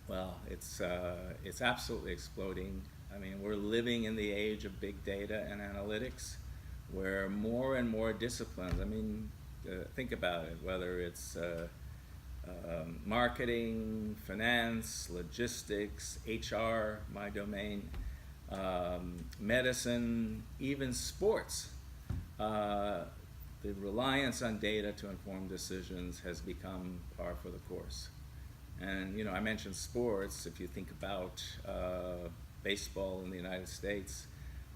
Well, it's absolutely exploding. I mean, we're living in the age of big data and analytics, where more and more disciplines. I mean, think about it. Whether it's marketing, finance, logistics, HR, my domain, medicine, even sports. Uh, the reliance on data to inform decisions has become par for the course. And I mentioned sports. If you think about baseball in the United States,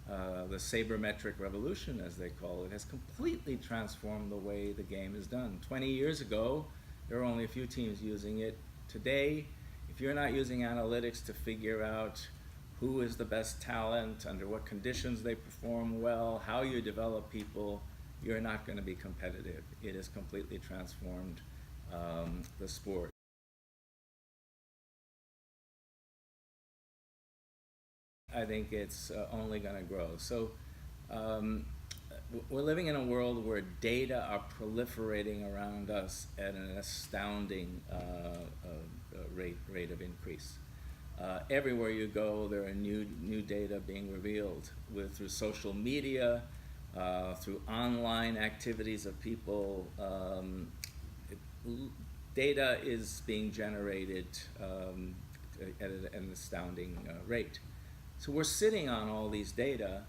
the sabermetric revolution, as they call it, has completely transformed the way the game is done. 20 years ago, there were only a few teams using it. Today, if you're not using analytics to figure out who is the best talent, under what conditions they perform well, how you develop people, you're not going to be competitive. It has completely transformed the sport. I think it's only going to grow. So um, we're living in a world where data are proliferating around us at an astounding rate of increase. Everywhere you go, there are new data being revealed through social media, through online activities of people. It, Data is being generated at an astounding rate. So we're sitting on all these data,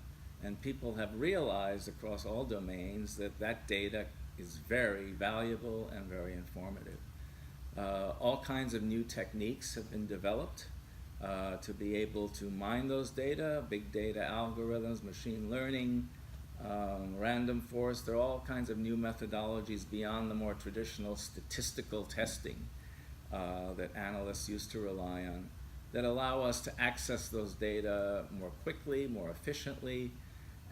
and people have realized across all domains that that data is very valuable and very informative. All kinds of new techniques have been developed to be able to mine those data, big data algorithms, machine learning, random forest. There are all kinds of new methodologies beyond the more traditional statistical testing that analysts used to rely on, that allow us to access those data more quickly, more efficiently,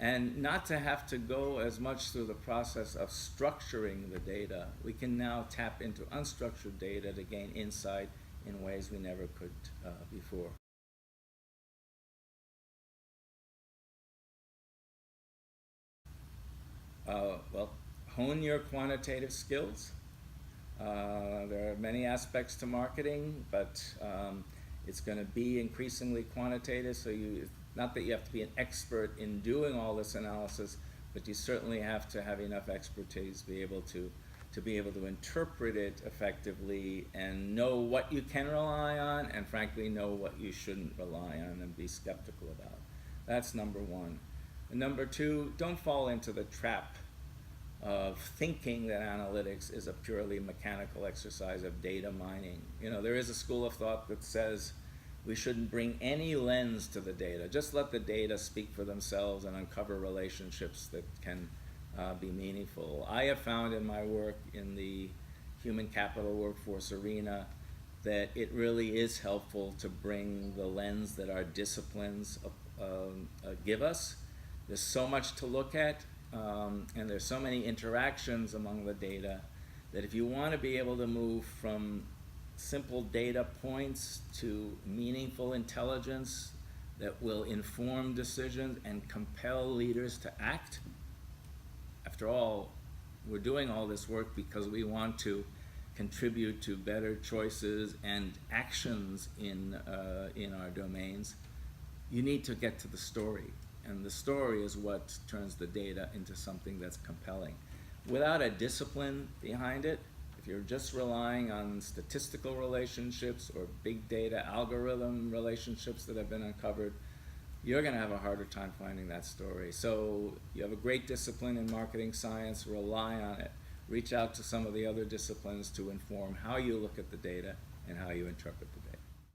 and not to have to go as much through the process of structuring the data. We can now tap into unstructured data to gain insight in ways we never could before. Well, hone your quantitative skills. There are many aspects to marketing, but it's going to be increasingly quantitative. So not that you have to be an expert in doing all this analysis, but you certainly have to have enough expertise to be able to interpret it effectively and know what you can rely on, and frankly know what you shouldn't rely on and be skeptical about. That's number one. And number two, don't fall into the trap of thinking that analytics is a purely mechanical exercise of data mining. There is a school of thought that says we shouldn't bring any lens to the data. Just let the data speak for themselves and uncover relationships that can be meaningful. I have found in my work in the human capital workforce arena that it really is helpful to bring the lens that our disciplines give us. There's so much to look at, and there's so many interactions among the data, that if you want to be able to move from simple data points to meaningful intelligence that will inform decisions and compel leaders to act. After all, we're doing all this work because we want to contribute to better choices and actions in our domains. You need to get to the story, and the story is what turns the data into something that's compelling. Without a discipline behind it, if you're just relying on statistical relationships or big data algorithm relationships that have been uncovered, you're going to have a harder time finding that story. So you have a great discipline in marketing science, rely on it. Reach out to some of the other disciplines to inform how you look at the data and how you interpret the data.